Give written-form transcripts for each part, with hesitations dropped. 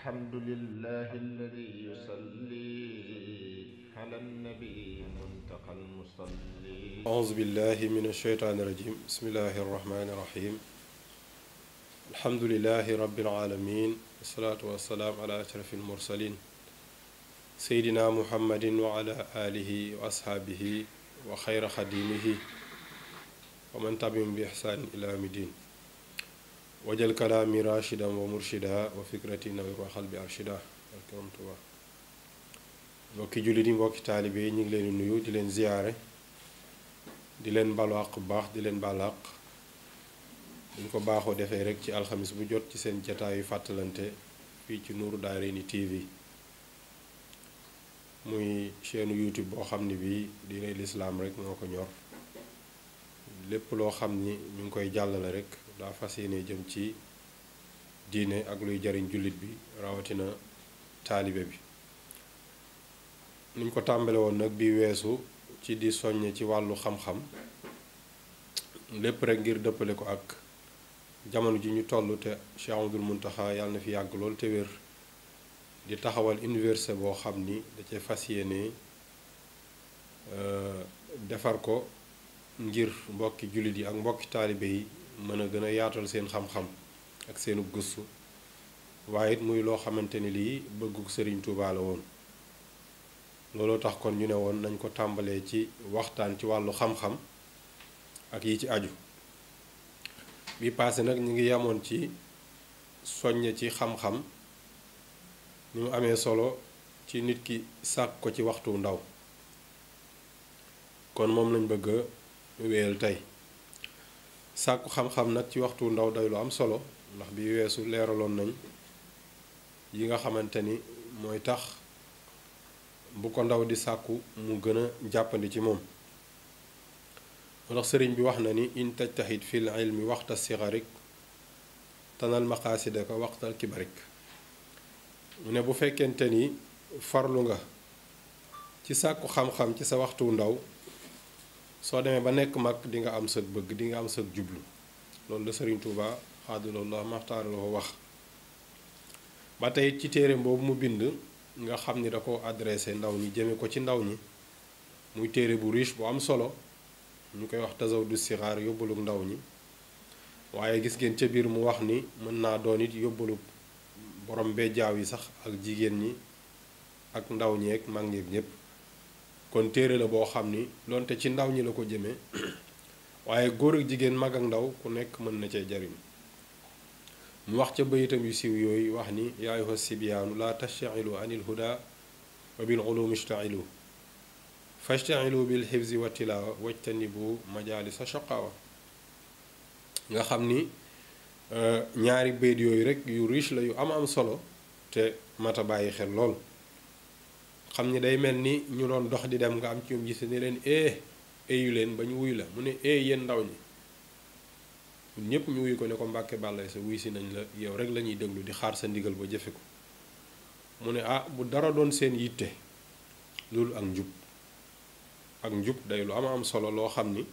الحمد لله الذي يصلي على النبي المنتقى المصلي أعوذ بالله من الشيطان الرجيم بسم الله الرحمن الرحيم الحمد لله رب العالمين والصلاة والسلام على أشرف المرسلين سيدنا محمد وعلى آله وأصحابه وخير خديمه ومن تبعهم بإحسان إلى يوم الدين وجل كلامي راشدا ومرشدا وفكرتي نوير وقلبي أرشدا الكرم توبا mbokki jullit yi mbokki taalibe yi ñu ngi leen di nuyu di leen ziyaare di leen balu àq bu baax di leen baal àq dañ ko baaxoo defee rek ci alxamis bu jot ci seen jataayu fàttalante fii ci Nourou Darayni TV muy chaîne YouTube boo xam ne bii diine lislaam rek moo ko ñor lépp loo xam ni ñu ngi koy jàllale rek daa fas yéene jëm ci diine ak luy jariñ jullit bi rawatina taalibe bi niñ ko tàmbale woon nag bi weesu ci di soññe ci wàllu xam-xam lépp rek ngir dëppale ko ak jamono ji ñu toll te Cheikh Ahmadul Muntaxa yàlla na fi yàgg lool te wér di taxawal université boo xam ni da cee fas yéene defar ko ngir mbokki jullit yi ak mbokki taalibe yi mën a gën a yaatal seen xam-xam ak seenu gëstu waaye it muy loo xamante ni lii bëggu Sëriñ Tuubaa la woon looloo tax kon ñu ne woon nañ ko tàmbalee ci waxtaan ci wàllu xam-xam ak yi ci aju bi paase nag ñu ngi yamoon ci soññe ci xam-xam ni mu amee solo ci nit ki sàkk ko ci waxtu ndaw kon moom lañ bëgg a wéyal tey sàkku xam-xam nag ci waxtu ndaw day lu am solo ndax bi weesu leeraloon nañ yi nga xamante ni mooy tax bu ko ndaw di sàkku mu gën a jàppandi ci moom moo tax sëriñ bi wax na ni in tajtahid fil ilmi waxta sigarik tanal maqaasidaka waxtal kibarik mu ne bu fekkente ni farlu nga ci sàkku xam-xam ci sa waxtu ndaw soo demee ba nekk mag di nga am sëg bëgg di nga am sëg jublu loolu la sëriñ Tuuba xaadulillah maxtaaraloo wax ba tey ci téere boobu mu bind nga xam ni da ko adressé ndaw ñi jëme ko ci ndaw ñi muy téere bu riche bu am solo ñu koy wax tazawudu sixaar yóbbalug ndaw ñi waaye gis ngeen ca biir mu wax ni mën naa doon it yóbbalug borom bejjaaw yi sax ak jigéen ñi ak ndaw ñi ak mag ñeeg ñépp kon téere la boo xam ni loonte ci ndaw ñi la ko jëme waaye góor ak jigéen mag ak ndaw ku nekk mën na cee jariñ mu wax ca bayitam yu siiw yooyu wax ni yaa ayyuha sibyaanu laa tashta'ilu anil huda wa bil ulumi ishtailu fashtailu bil hifzi wa tilaawa wajtanibu majalisa shaqaawa nga xam ni ñaari bayit yooyu rek yu riche la yu am solo te mata bàyyi xel lool xam ni day mel ni ñu doon dox di dem nga am ci ñoom gis ne leen eyu leen ba ñu wuy la mu ne yéen ndaw ñi ñun ñëpp ñu wuyu ko ne ko Mbàkke bàllay sa wuy si nañ la yow rek la ñuy déglu di xaar sa ndigal ba jëfe ko mu ne bu dara doon seen yitte loolu ak njub day lu am solo loo xam ni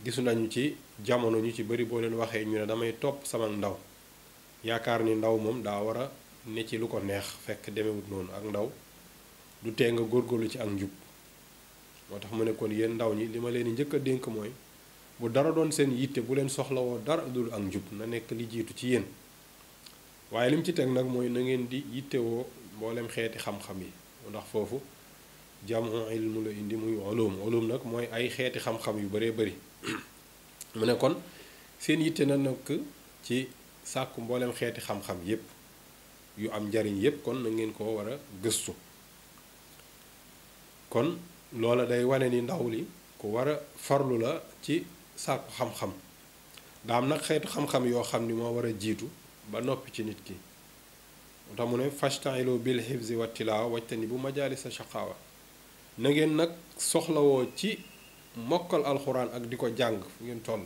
gisu nañu ci jamono ñu ci bari boo leen waxee ñu ne damay topp sama ndaw yaakaar ni ndaw moom daa war a ne ci lu ko neex fekk demewut noonu ak ndaw du tee nga góorgóorlu ci ak njub moo tax mu ne kon yéen ndaw ñi li ma leen di njëkk a dénk mooy bu dara doon seen yitte bu leen soxlawoo dara dul ak njub na nekk li jiitu ci yéen waaye lim ci teg nag mooy na ngeen di yittewoo mboolem xeeti xam-xam yi ndax foofu jamu ilmu la indi muy ulum nag mooy ay xeeti xam-xam yu baree bari mu ne kon seen yitte na nekk ci sàkku mboolem xeeti xam-xam yépp yu am njariñ yépp kon na ngeen ko war a gëstu kon loola day wane ni ndaw li ku war a farlu la ci sàkku xam-xam daam nag xeetu xam-xam yoo xam ni moo war a jiitu ba noppi ci nit ki moo tax mu ne fashta'ilu bil hifzi wa tilaawa wajtanibu majalisa shaqaawa na ngeen nag soxlawoo ci mokkal alxuraan ak di ko jàng fu ngeen toll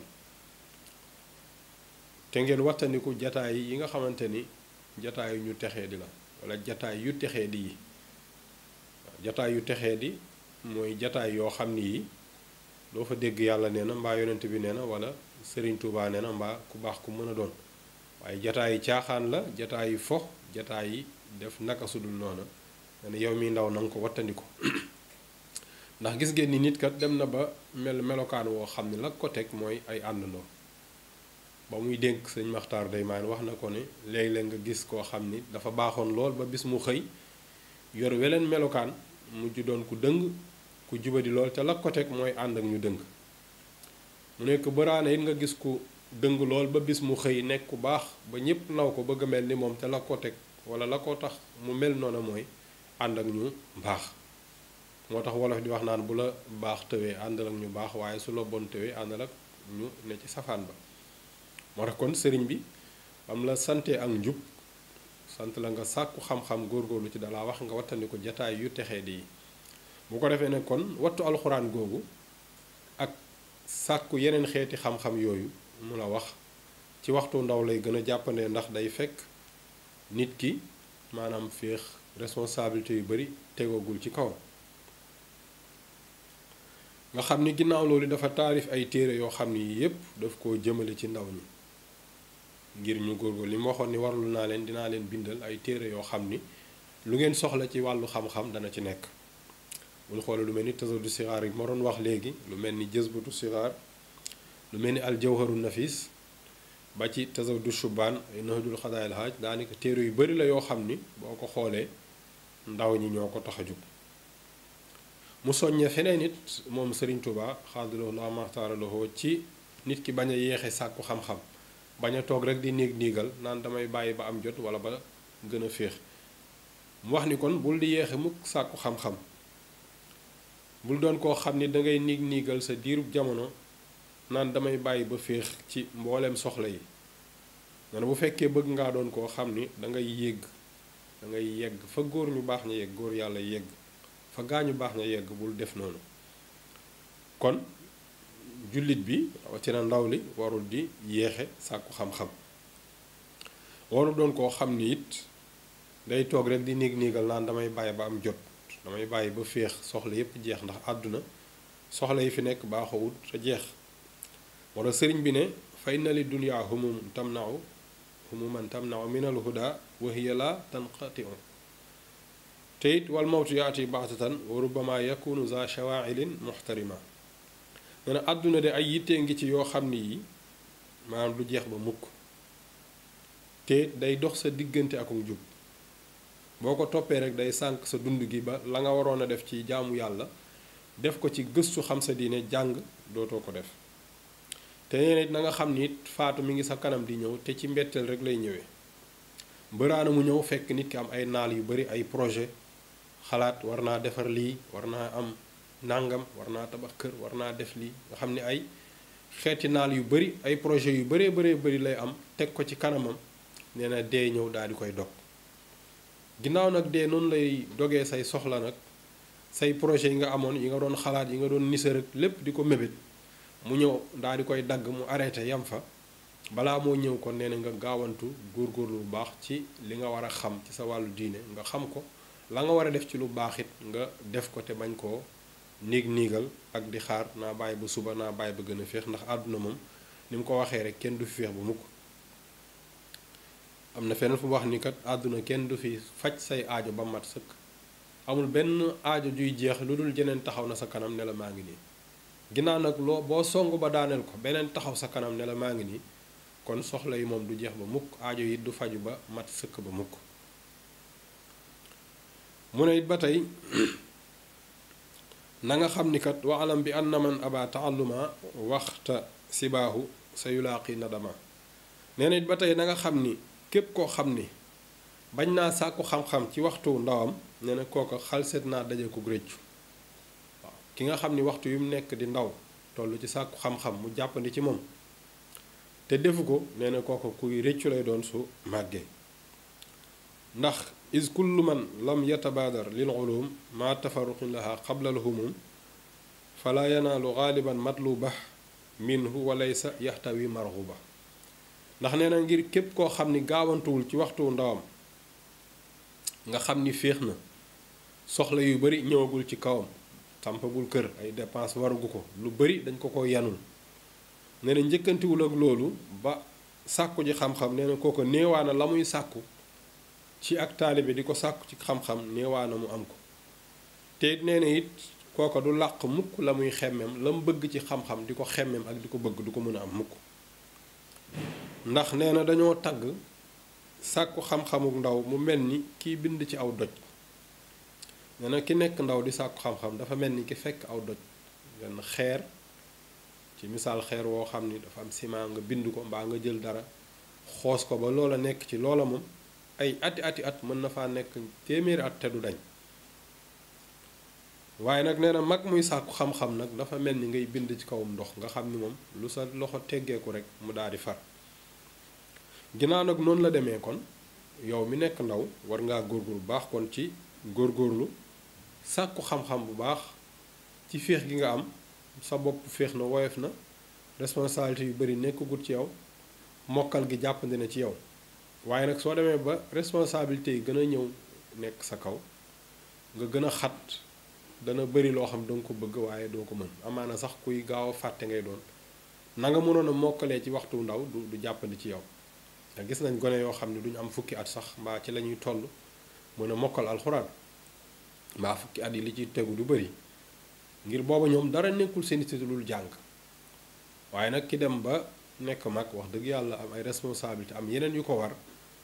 te ngeen wattandiku jataay yi nga xamante ni jataay yu ñu texee di la wala jataay yu texee di yi jataay yu texee di mooy jataay yoo xam ni yi doo fa dégg yàlla nee na mbaa yonent bi nee na wala Sëriñ Tuubaa nee na mbaa ku baax ku mën a doon waaye jataay yi caaxaan la jataay yi fo jataay yi def naka sudul noona ne yow mi ndaw na nga ko wattandiku ndax gis ngeen ni nit kat dem na ba melokaan woo xam ne la ko teg mooy ay àndandoo ba muy dénk sëñ Maxtaar Daymaan wax na ko ne léeg-léeg nga gis koo xam ni dafa baaxoon lool ba bis mu xëy yor weleen melokaan mujj doon ku dëng ku jubadi lool te la ko teg mooy ànd ak ñu dëng mu nekk bëraane it nga gis ku dëng lool ba bis mu xëy nekk ku baax ba ñépp naw ko bëgg a mel ni moom te la ko teg wala la ko tax mu mel noona mooy ànd ak ñu baax moo tax wolof di wax naan bu la baax tëwee àndal ak ñu baax waaye su la bon tëwee àndal ak ñu ne ci safaan ba moo tax kon sëriñ bi am la sante ak njub sant la nga sàkku xam-xam góorgóorlu ci dalaa wax nga wattandi ko jataay yu texee di bu ko defee ne kon wattu alxuraan googu ak sàkku yeneen xeeti xam-xam yooyu mu la wax ci waxtu ndaw lay gën a jàppandee ndax day fekk nit ki maanaam féex responsabilité yu bari tegagul ci kawam nga xam ni ginnaaw loolu dafa taarif ay téere yoo xam ni yépp daf koo jëmale ci ndaw ñi ngir ñu góorgóorlu li mu waxoon ni warlu naa leen dinaa leen bindal ay téere yoo xam ni lu ngeen soxla ci wàllu xam-xam dana ci nekk bu ñu xoolee lu mel ni tasawudu sixaar yi ma doon wax léegi lu mel ni jësbatu sixaar lu mel ni aljawharu nafis ba ci tasawudu shubaan ay nahjul xadaayil haaj daanaka téere yu bari la yoo xam ni boo ko xoolee ndaw ñi ñoo ko tax a jóg mu soññee feneen it moom Sëriñ Tuubaa xaadaloo la maxtaaraloo ci nit ki bañ a yéexe sàkku xam-xam bañ a toog rek di niigal naan damay bàyyi ba am jot wala ba gën a féex mu wax ni kon bul di yéexe mukk sàkku xam-xam bul doon koo xam ni dangay niigal sa diirub jamono naan damay bàyyi ba féex ci mbooleem soxla yi nana bu fekkee bëgg ngaa doon koo xam ni dangay yegg fa góor ñu baax ña yegg góor yàlla yegg fa gaañu baax ña yegg bul def noonu kon jullit bi rawatina ndaw li warul di yéexe sàkku xam-xam warul doon koo xam ni it day toog rek di niigal naan damay bàyyi ba am jot damay bàyyi ba féex soxla yépp jeex ndax àdduna soxla yi fi nekk baaxawut sa jeex wala sëriñ bi ne fa inna li dunya humuman tamna'u min al huda wa hiya la tanqati'u te it wal mawtu yaati baxtatan wa rubbama yakunu za shawaa'ilin muxtarima nee na àdduna de ay yittee ngi ci yoo xam ni yi maanaam du jeex ba mukk te day dox sa diggante ak jub boo ko toppee rek day sànq sa dund gi ba la nga waroon a def ci jaamu yàlla def ko ci gëstu xam sa diine jàng dootoo ko def te nee na nga xam ni it faatu mi ngi sa kanam di ñëw te ci mbetteel rek lay ñëwee bëraana mu ñëw fekk nit ki am ay naal yu bari ay projet xalaat war naa defar lii war naa am nàngam war naa tabax kër war naa def lii nga xam ne ay xeeti naal yu bari ay projet yu bari lay am teg ko ci kanamam nee na dee ñëw daal di koy dog ginnaaw nag dee noonu lay dogee say soxla nag say projet yi nga amoon yi nga doon xalaat yi nga doon nisar ak lépp di ko mébét mu ñëw daal di koy dagg mu arrêté yam fa balaa moo ñëw kon nee na nga gaawantu góorgóorlu bu baax ci li nga war a xam ci sa wàllu diine nga xam ko la nga war a def ci lu baax it nga def ko te bañ koo niigal ak di xaar naa bàyyi ba suba naa bàyyi ba gën a féex ndax àdduna moom ni mu ko waxee rek kenn du fi féex ba mukk am na feneen fu wax ni kat àdduna kenn du fi faj say aajo ba mat sëkk amul benn aajo juy jeex lu dul jeneen taxaw na sa kanam ne la maa ngi nii ginnaaw nag boo song ba daaneel ko beneen taxaw sa kanam ne la maa ngi nii kon soxla yi moom du jeex ba mukk aajo yi du faju ba mat sëkk ba mukk mu ne it ba tey na nga xam ni kat waalam bi anna man aba taalluma waxta sibaahu sa yulaaqi nadama nee na it ba tey na nga xam ni képp koo xam ni bañ naa sàkku xam-xam ci waxtu ndawam nee na kooka xalset naa daje ko réccu waaw ki nga xam ni waxtu yu mu nekk di ndaw toll ci sàkku xam-xam mu jàppandi ci moom te defu ko nee na kooka kuy réccu lay doon su màggee ndax is kullu man lam yatabaadar lil ulum ma tafaruqin laha qabla al humum fala yanaalu gaaliban matluba minhu walaysa yaxtawi marghuba ndax nee na ngir képp koo xam ni gaawantuwul ci waxtu ndawam nga xam ni féex na soxla yu bari ñëwagul ci kawam tàmpagul kër ay dépense warugu ko lu bari dañ ko ko yanul nee na njëkkantiwul ak loolu ba sàkku ji xam-xam nee na kooko néewaana la muy sàkku ci ak taalibe di ko sàkku ci xam-xam néewaana mu am ko te it nee na it kooka du làq mukk la muy xemmem la mu bëgg ci xam-xam di ko xemmem ak di ko bëgg du ko mën a am mukk ndax nee na dañoo tagg sàkku xam-xamuk ndaw mu mel ni kiy bind ci aw doj nee na ki nekk ndaw di sàkku xam-xam dafa mel ni ki fekk aw doj benn xeer ci misaal xeer woo xam ni dafa am ciment nga bind ko mbaa nga jël dara xoos ko ba loola nekk ci loola moom ay ati at mën na faa nekk téeméeri at te du dañ waaye nag nee na mag muy sàkku xam-xam nag dafa mel ni ngay bind ci kawum ndox nga xam ni moom lu sa loxo teggeeku rek mu daal di far ginnaaw nag noonu la demee kon yow mi nekk ndaw war ngaa góorgóorlu bu baax kon ci góorgóorlu sàkku xam-xam bu baax ci féex gi nga am sa bopp féex na woyof na responsabilité yu bari nekkagut ci yow mokkal gi jàppandi na ci yow waaye nag soo demee ba responsabilité yi gën a ñëw nekk sa kaw nga gën a xat dana bari loo xam danga ko bëgg waaye doo ko mën amaana sax kuy gaaw a fàtte ngay doon na nga mënoon a mokkalee ci waxtu ndaw du jàppandi ci yow te gis nañ gone yoo xam ne duñu am fukki at sax mbaa ci la ñuy toll mën a mokkal alxuraan mbaa fukki at yi li ci tegu du bari ngir booba ñoom dara nekkul seen i lul jàng waaye nag ki dem ba nekk mag wax dëgg yàlla am ay responsabilité am yeneen yu ko war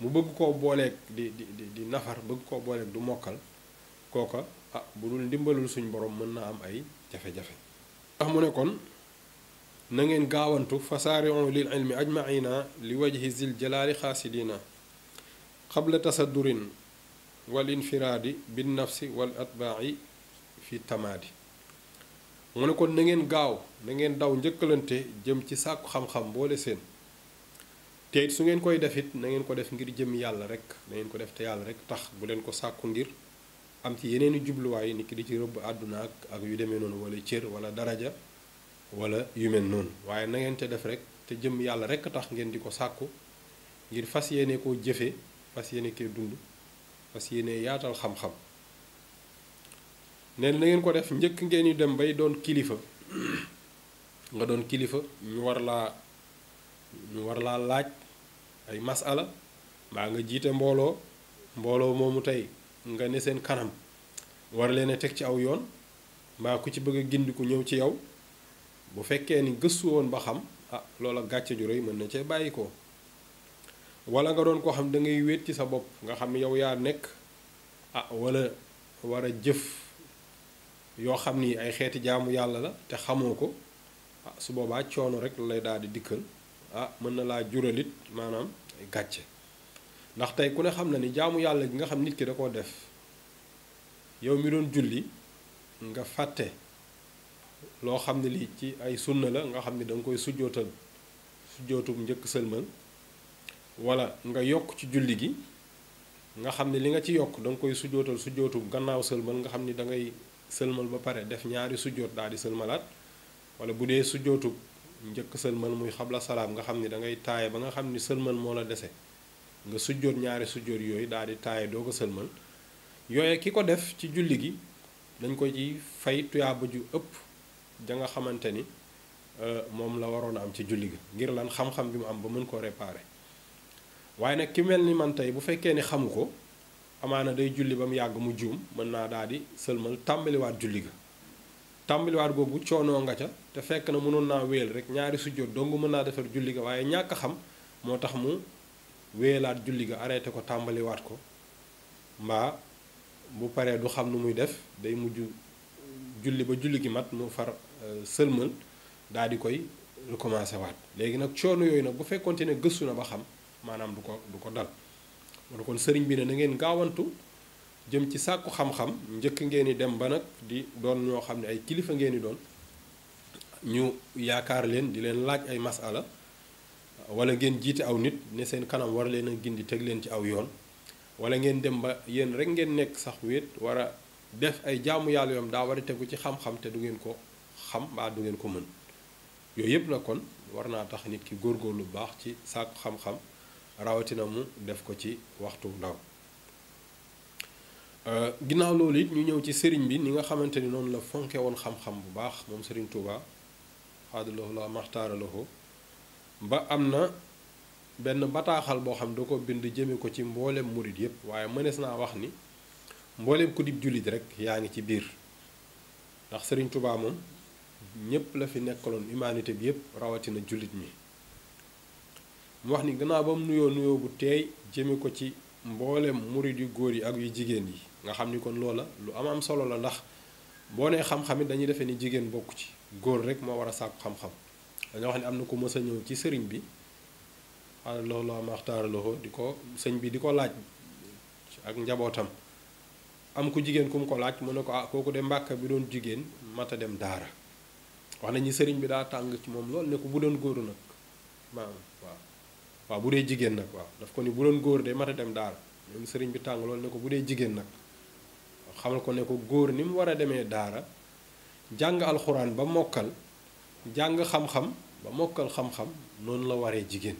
mu bëgg koo booleeg di nafar bëgg koo booleeg du mokkal kooka bu dul ndimbalul suñ borom mën na am ay jafe-jafe ndax mu ne kon na ngeen gaawantu fasaari'u lil ilmi ajmaina li wajhi zil jalaali xaasidina qabla tasaddurin wal infiraadi bin nafsi wal atbaa'i fi tamaadi mu ne kon na ngeen gaaw na ngeen daw njëkkalante jëm ci sàkku xam-xam boole seen te it su ngeen koy def it na ngeen ko def ngir jëm yàlla rek na ngeen ko def te yàlla rek tax bu leen ko sàkku ngir am ci yeneeni jubluwaay nit ki di ci rëbb àdduna ak yu demee noonu wala cër wala daraja wala yu mel noonu waaye na ngeen te def rek te jëm yàlla rek tax ngeen di ko sàkku ngir fas yéene koo jëfe fas yéene kee dund fas yéene yaatal xam-xam neen na ngeen ko def njëkk ngeen yu dem bay doon kilifa nga doon kilifa ñu war laa laaj ay masala mbaa nga jiite mbooloo moomu tey nga ne seen kanam war leen a teg ci aw yoon mbaa ku ci bëgg a gindiku ñëw ci yow bu fekkee ni gëstu woon ba xam loola gàcce ju rëy mën na cee bàyyi ko wala nga doon koo xam da ngay wéet ci sa bopp nga xam yow yaa nekk wala war a jëf yoo xam ni ay xeeti jaamu yàlla la te xamoo ko su boobaa coono rek lay daal di dikkal mën na laa juralit maanaam ay gàcce ndax tey ku ne xam na ni jaamu yàlla gi nga xam nit ki da koo def yow mi doon julli nga fàtte loo xam ne lii ci ay sunna la nga xam ni da nga koy sujjootum njëkk sëlmal wala nga yokk ci julli gi nga xam ne li nga ci yokk da nga koy sujjootum gannaaw sëlmal nga xam ni da ngay sëlmal ba pare def ñaari sujjoot daal di sëlmalaat wala bu dee sujjootu njëkk sëlmal muy xabla salaam nga xam ni da ngay taaye ba nga xam ni sëlmal moo la dese nga sujjoot ñaari sujjoot yooyu daal di taaye doo ko sëlmal yooye ki ko def ci julli gi dañ ko ci fay tuyaaba ju ëpp ja nga xamante ni moom la waroon a am ci julli gi ngir lan xam-xam bi mu am ba mën koo réparer waaye nag ki mel ni man tey bu fekkee ni xamu ko amaana day julli ba mu yàgg mu juum mën naa daal di sëlmal tàmbaliwaat julli ga tàmbaliwaat googu coonoo nga ca te fekk na mënoon naa wéel rek ñaari sujjoot dong mën naa defar julli ga waaye ñàkk xam moo tax mu wéelaat julli ga arrêté ko tàmbaliwaat ko mbaa bu paree du xam nu muy def day mujj julli ba julli gi mat mu far sëlmal daal di koy recommencé waat léegi nag coono yooyu nag bu fekkonte ne gëstu na ba xam maanaam du ko dal wala kon sëriñ bi ne na ngeen gaawantu jëm ci sàkku xam-xam njëkk ngeen di dem ba nag di doon ñoo xam ne ay kilifa ngeen di doon ñu yaakaar leen di leen laaj ay masala wala ngeen jiite aw nit ne seen kanam war leen a gindi teg leen ci aw yoon wala ngeen dem ba yéen rek ngeen nekk sax wéet war a def ay jaamu yàlla yoom daa war a tegu ci xam-xam te du ngeen ko xam mbaa du ngeen ko mën yooyu yëpp nag kon war naa tax nit ki góorgóorlu bu baax ci sàkku xam-xam rawatina mu def ko ci waxtu ndaw ginnaaw loolu it ñu ñëw ci sëriñ bi ni nga xamante ni noonu la fonke woon xam-xam bu baax moom sëriñ Touba xaadallahu la maxtaara lahu ba am na benn bataaxal boo xam da ko bind jëme ko ci mboolem murit yépp waaye mënees naa wax ni mboolem ku dib jullit rek yaa ngi ci biir ndax Sëriñ Tuubaa moom ñépp la fi nekkaloon humanité bi yépp rawatina jullit ñi mu wax ni gannaaw ba mu nuyoo bu teey jëme ko ci mboolem murit yu góor yi ak yu jigéen yi nga xam ni kon loola lu am solo la ndax boo nee xam-xam it dañuy defee ni jigéen bokk ci góor rek moo war a sàkku xam-xam dañoo wax ni am na ko mës a ñëw ci sëriñ bi loolu am axtaara loxo di ko sëñ bi di ko laaj ak njabootam am ku jigéen ku mu ko laaj mu ne ko kooku de mbàkk bi doon jigéen mata dem daara wax nañu sëriñ bi daa tàng ci moom lool ne ko bu doon góoru nag maam waaw bu dee jigéen nag waaw daf ko ni bu doon góor de mata dem daara ñoom sëriñ bi tàng lool ne ko bu dee jigéen nag xamal ko ne ko góor ni mu war a demee daara jàng alxuraan ba mokkal jàng xam-xam ba mokkal xam-xam noonu la waree jigéen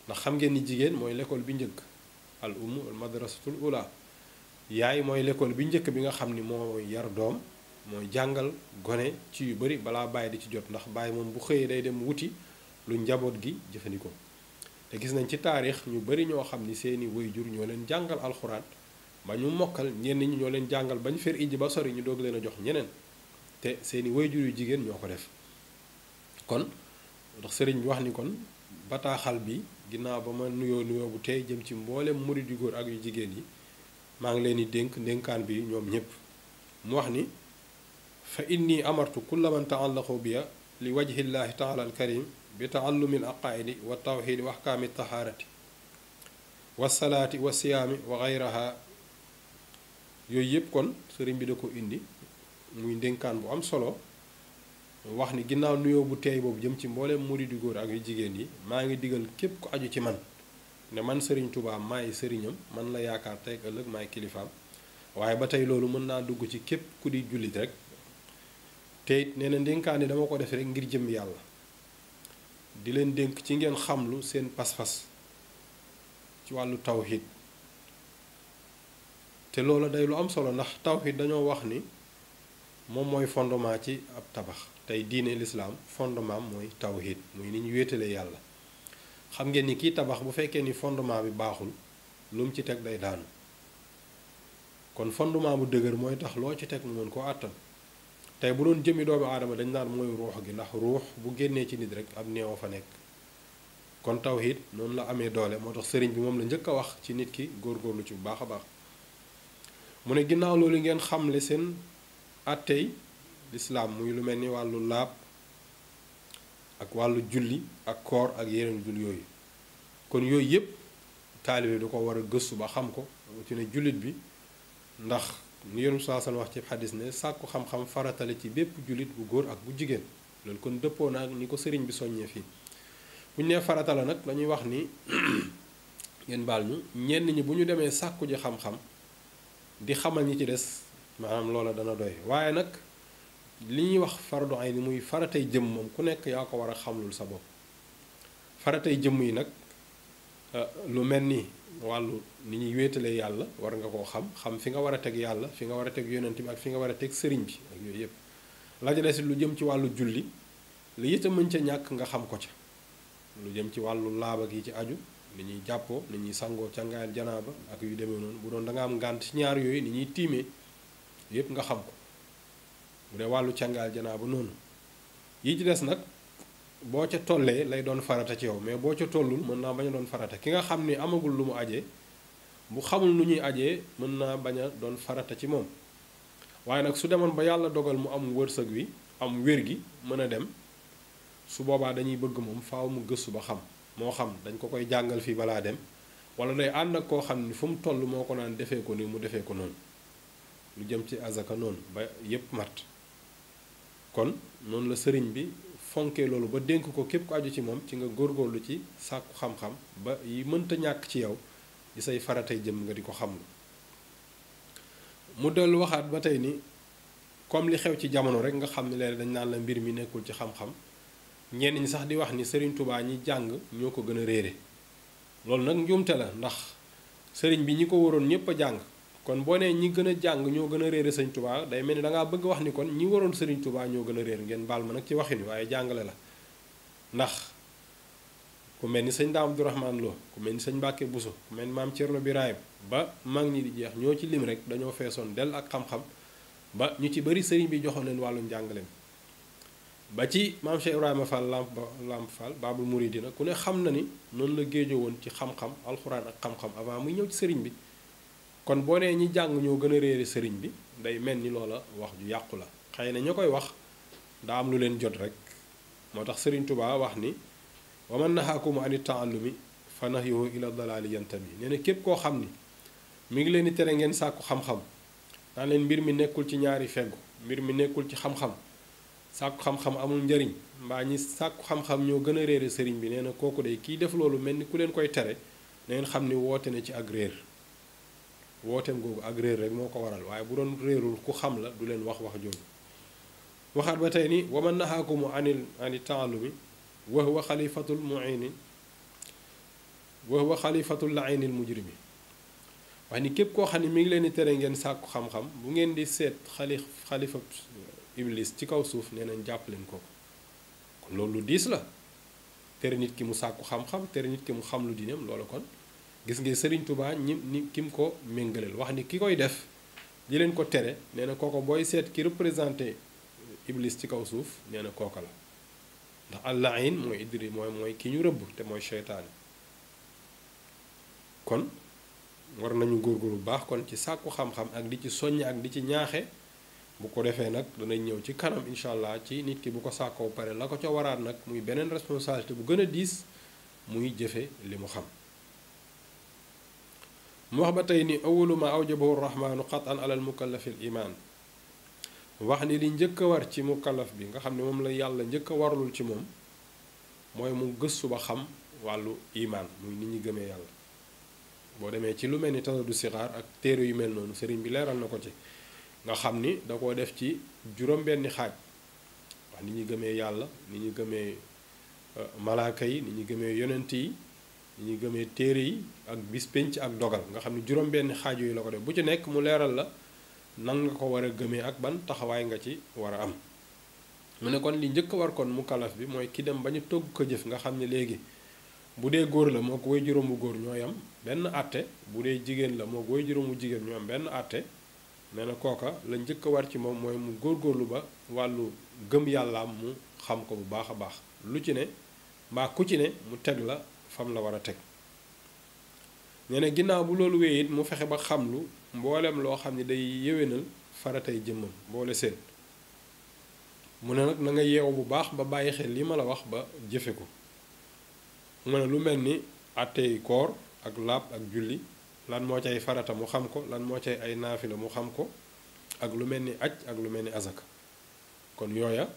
ndax xam ngeen ni jigéen mooy l'école bi njëkk al umm al madrasatul ula yaay mooy l'école bi njëkk bi nga xam ni mooy yar doom mooy jàngal gone ci yu bari balaa bàyyi di ci jot ndax bàyyi moom bu xëyee day dem wuti lu njaboot gi jëfandikoo te gis nañ ci taarix ñu bari ñoo xam ni seeni waajur ñoo leen jàngal alxuraan ba ñu mokkal ñenn ñi ñoo leen jàngal bañ fer ijji ba sori ñu doog leen a jox ñeneen te seeni waajur yu jigéen ñoo ko def kon ndax sëriñ bi wax ni kon bataaxal bi ginnaaw ba ma nuyoo bu tey jëm ci mboolem murid yu góor ak yu jigéen yi maa ngi leen di dénk ndénkaan bi ñoom ñépp mu wax ni fa inni amartu kulla man taallaqu biya li wajhillahi taala al karim bi taallumi al aqaidi wa tawxidi wa ahkaami tahaarati wa salaati wa siyaami wa gayraha yooyu yépp kon sëriñ bi da ko indi muy ndénkaan bu am solo wax ni ginnaaw nuyoo bu teey boobu jëm ci mboolem murid yu góor ak yu jigéen yi maa ngi digal képp ku aju ci man ne man sëriñ Tuubaa maay sëriñam man la yaakaar tey ëllëg maay kilifaam waaye ba tey loolu mën naa dugg ci képp ku di jullit rek te it nee na ndénkaan yi dama ko def rek ngir jëm yàlla di leen dénk ci ngeen xamlu seen pas-pas ci wàllu tawhid te loolu day lu am solo ndax tawhid dañoo wax ni moom mooy fondement ci ab tabax tey diine lislaam fondement mooy tawhid muy ni ñu wéetalee yàlla xam ngeen ni kii tabax bu fekkee ni fondement bi baaxul lu mu ci teg day daanu kon fondement bu dëgër mooy tax loo ci teg mu mën koo àttan tey bu doon jëmi doomu aadama dañ naan mooy ruux gi ndax ruux bu génnee ci nit rek ab néew fa nekk kon tawhid noonu la amee doole moo tax sëriñ bi moom la njëkk a wax ci nit ki góorgóorlu ci bu baax a baax mu ne ginnaaw loolu ngeen xamle seen àttey lislaam muy lu mel ni wàllu laab ak wàllu julli ak koor ak yeneen jul yooyu kon yooyu yépp taalibe du ko war a gëstu ba xam ko ci ne jullit bi ndax ni Yonent bi sallallahu alayhi wasallam wax ci xadis ne sàkku xam-xam faratale ci bépp jullit bu góor ak bu jigéen loolu kon dëppoo na ak ni ko sëriñ bi soññee fii bu ñu nee farata la nag dañuy wax ni ngeen baal ñu ñenn ñi bu ñu demee sàkku ji xam-xam di xamal ñi ci des maanaam loola dana doy waaye nag li ñuy wax fardu ayni muy faratay jëmm moom ku nekk yaa ko war a xamlul sa bopp faratay jëmm yi nag lu mel ni wàllu ni ñuy wéetalee yàlla war nga koo xam fi nga war a teg yàlla fi nga war a teg yonent bi ak fi nga war a teg sëriñ bi ak yooyu yépp la des lu jëm ci wàllu julli li itam mën ca ñàkk nga xam ko ca lu jëm ci wàllu laaba gi ci aju ni ñuy jàppoo ni ñuy sangoo cangaayal janaaba ak yu demee noonu bu doon da nga am ngànt ci ñaar yooyu ni ñuy tiimee yépp nga xam ko bu dee wàllu cangaayal janaaba noonu yi ci des nag boo ca tollee lay doon farata ci yow mais boo ca tollul mën naa bañ a doon farata ki nga xam ni amagul lu mu ajee bu xamul nu ñuy ajee mën naa bañ a doon farata ci moom waaye nag su demoon ba yàlla dogal mu am wërsëg wi am wér gi mën a dem su boobaa dañuy bëgg moom faaw mu gëstu ba xam moo xam dañ ko koy jàngal fii balaa dem wala day ànd ak koo xam ni fu mu toll moo ko naan defee ko ni mu defee ko noonu lu jëm ci azaka noonu ba yépp mat kon noonu la sëriñ bi fonkee loolu ba dénk ko képp ko aju ci moom ci nga góorgóorlu ci sàkku xam-xam ba yi mënta ñàkk ci yow di say faratay jëm nga di ko xam mu dellu waxaat ba tey ni comme li xew ci jamono rek nga xam ne léegi dañ naan la mbir mi nekkul ci xam-xam ñenn ñi sax di wax ni Sëriñ Tuubaa ñi jàng ñoo ko gën a réere loolu nag njuumte la ndax sëriñ bi ñi ko waroon ñépp a jàng kon boo nee ñi gën a jàng ñoo gën a réere Sëriñ Tuubaa day mel ni dangaa bëgg wax ni kon ñi waroon Sëriñ Tuubaa ñoo gën a réer ngeen baal ma nag ci waxin waaye jàngale la ndax ku mel ni sëñ Daam Abdourahman Lo ku mel ni sëñ Mbàkke Buso ku mel ni maam Cerno Birahim ba mag ñi di jeex ñoo ci lim rek dañoo feesoon dell ak xam-xam ba ñu ci bari sëriñ bi joxoon leen wàllu njàngaleem ba ci maam Cheikh Ibrahima Fall Lamp Fall Baabul Muridina ku ne xam na ni noonu la géejoo woon ci xam-xam alxuraan ak xam-xam avant muy ñëw ci sëriñ bi kon boo nee ñi jàng ñoo gën a réere sëriñ bi day mel ni loola wax ju yàqu la xëy na ña koy wax daa am lu leen jot rek moo tax sëriñ Tuubaa wax ni wa man nahaakum ani taallumi fa nahyuhu ila dalaali yantabi nee na képp koo xam ni mi ngi leen di tere ngeen sàkku xam-xam naan leen mbir mi nekkul ci ñaari feggu mbir mi nekkul ci xam-xam sàkku xam-xam amul njariñ mbaa ñi sàkku xam-xam ñoo gën a réere sëriñ bi nee na kooku day kiy def loolu mel ni ku leen koy tere na ngeen xam ni woote na ci ak réer wooteem googu ak réer rek moo ko waral waaye bu doon réerul ku xam la du leen wax jooju waxaat ba tey ni wa man nahaakumu ani taallumi wa huwa xalifatul muini wa huwa xalifatul lainil mujrimi wax ni képp koo xam ne mi ngi leen di tere ngeen sàkku xam-xam bu ngeen di seet xalifa iblis ci kaw suuf nee nañ jàpp leen ko kon loolu lu diis la tere nit ki mu sàkku xam-xam tere nit ki mu xam lu diineem loolu kon gis nga Sëriñ Tuubaa ni kim ko méngaleel wax ni ki koy def di leen ko tere nee na kooko booy seet ki représenté iblis ci kaw suuf nee na kooka la ndax allahin mooy idri mooy ki ñu rëbb te mooy seytaane kon war nañu góorgóorlu bu baax kon ci sàkku xam-xam ak di ci soññ ak di ci ñaaxe bu ko defee nag danañ ñëw ci kanam incha allah ci nit ki bu ko sàkkoo pare la ko ca waraat nag muy beneen responsabilité bu gën a diis muy jëfe li mu xam mu wax ba tey ni awalu ma awjabahu rahmaanu qatan alal mukallafi al iman wax ni li njëkk a war ci mukallaf bi nga xam ne moom la yàlla njëkk a warlul ci moom mooy mu gëstu ba xam wàllu imaan muy nit ñi gëmee yàlla boo demee ci lu mel ni tasadu sixaar ak téere yu mel noonu sëriñ bi leeral na ko ci nga xam ni da koo def ci juróom-benni xaaj wax nit ñi gëmee yàlla nit ñi gëmee malaaka yi nit ñi gëmee yonent yi nit ñi gëmee téere yi ak bis penc ak dogal nga xam ni juróom-benni xaaj yooyu la ko def bu ci nekk mu leeral la nan nga ko war a gëmee ak ban taxawaay nga ci war a am mu ne kon li njëkk war kon mukallaf bi mooy ki dem ba ñu togg ko jëf nga xam ne léegi bu dee góor la moo ko way juróomu góor ñooy am benn àtte bu dee jigéen la moo ko way juróomu jigéen ñoo am benn àtte nee na kooka la njëkk a war ci moom mooy mu góorgóorlu ba wàllu gëm yàllaam mu xam ko bu baax a baax lu ci ne mbaa ku ci ne mu teg la fam la war a teg nee na ginnaaw bu loolu wéy it mu fexe ba xamlu mboolem loo xam ne day yéwénal faratay jëmmam boole seen mu ne nag na nga yeewu bu baax ba bàyyi xel li ma la wax ba jëfe ko mu ne lu mel ni àttey koor ak laab ak julli lan moo cay farata mu xam ko lan moo cay ay naafila mu xam ko ak lu mel ni aj ak lu mel ni azaka kon yooya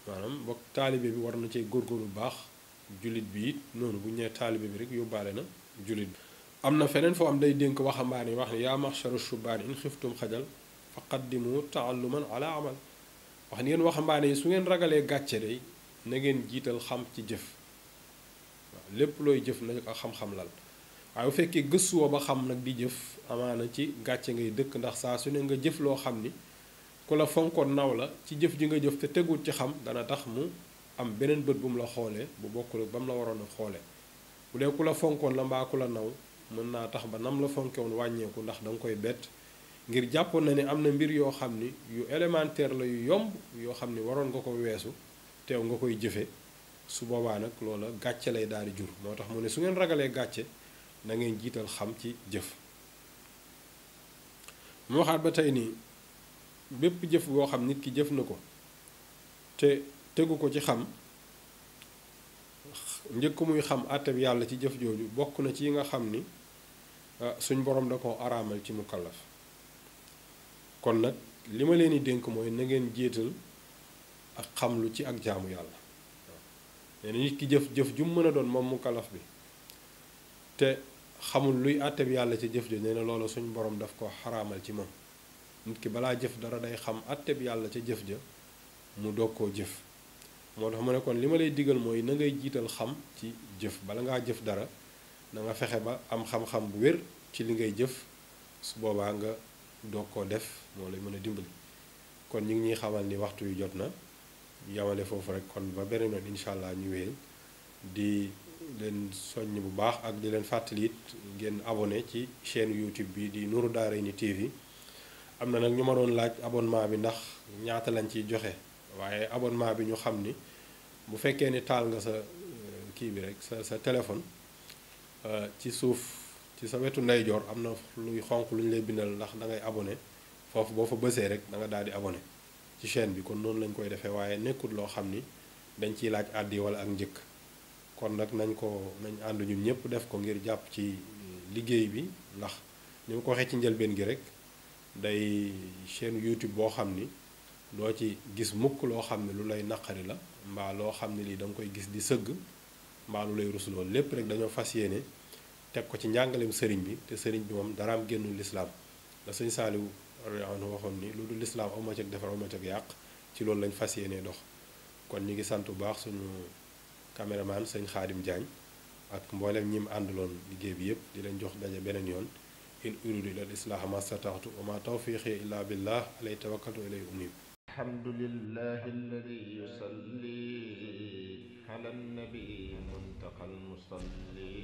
maanaam bokk taalibe bi war na cay góorgóorlu bu baax jullit bi it noonu bu ñu nee taalibe bi rek yóbbaale na jullit bi am na feneen foo am day dénk waxambaane yi wax ne yaa maxcharu shubaani in xiftum xajal fa qaddimu taalluman ala amal wax ni ngeen waxambaane yi su ngeen ragalee gàcce day na ngeen jiital xam ci jëf waaw lépp looy jëf na ko xam-xam lal waaye bu fekkee gëstuwoo ba xam nag di jëf amaana ci gàcce ngay dëkk ndax saa su ne nga jëf loo xam ni ku la fonkoon naw la ci jëf ji nga jëf te tegul ci xam dana tax mu am beneen bët bu mu la xoolee bu bokkul ak ba mu la waroon a xoolee bu dee ku la fonkoon la mbaa ku la naw mën naa tax ba nam la fonke woon wàññeeku ndax da nga koy bett ngir jàppoon na ni am na mbir yoo xam ni yu élémentaire la yu yomb yoo xam ni waroon nga ko weesu teew nga koy jëfe su boobaa nag loola gàcce lay daal di jur moo tax mu ne su ngeen ragalee gàcce na ngeen jiital xam ci jëf mu waxaat ba tey nii bépp jëf boo xam nit ki jëf na ko te tegu ko ci xam njëkk muy xam àtte bi yàlla ci jëf jooju bokk na ci yi nga xam ni suñ borom da ko araamal ci mukallaf kon nag li ma leen di dénk mooy na ngeen jiital ak xam lu ci ak jaamu yàlla nee na nit ki jëf ju mu mën a doon moom mukallaf bi te xamul luy àtte bi yàlla ci jëf ji nee na loolu suñ borom daf ko xaraamal ci moom nit ki balaa jëf dara day xam àtte bi yàlla ca jëf ja mu doog koo jëf moo tax mu ne kon li ma lay digal mooy na ngay jiital xam ci jëf bala ngaa jëf dara na nga fexe ba am xam-xam bu wér ci li ngay jëf su boobaa nga doog koo def moo lay mën a dimbali kon ñu ngi ñuy xamal ni waxtu yu jot na yamale foofu rek kon ba beneen yoon incha allah ñu wéyal di leen soññ bu baax ak di leen fàttali it ngeen abonné ci chaîne YouTube bi di Nourou Darayni TV. am na nag ñu ma doon laaj abonnement bi ndax ñaata lañ ciy joxe waaye abonnement bi ñu xam ni bu fekkee ni taal nga sa kii bi rek sa téléphone ci suuf ci sa wetu ndeyjoor am na luy xonq lu ñu lay bindal ndax da ngay abonné foofu boo fa bësee rek da nga daal di abonné ci chaîne bi kon noonu lañ koy defee waaye nekkul loo xam ni dañ ciy laaj àddi wala ak njëkk kon nag nañ ànd ñun ñëpp def ko ngir jàpp ci liggéey bi ndax ni ma ko waxee ci njëlbeen gi rek day chaîne YouTube boo xam ni doo ci gis mukk loo xam ne lu lay naqari la mbaa loo xam ne lii da nga koy gis di sëgg mbaa lu lay rusloo lépp rek dañoo fas yéene teg ko ci njàngaleem sëriñ bi te sëriñ bi moom daraam génnul lislaam da sëñ Saaliw waxoon ni lu dul lislaam awma ci defar awma ci yàq ci loolu lañ fas yéene dox kon ñu ngi sant bu baax suñu caméraman sëñ Xaadim Jaañ ak mboolem ñi mu àndaloon liggéey bi yépp di leen jox daje beneen yoon in uridu illa al-islaaha ma stataatu wa ma tawfiqi illa billah alayhi tawakkaltu ilayhi unib alhamdulillahi alladi yusalli ala nabi muntaqa al musalli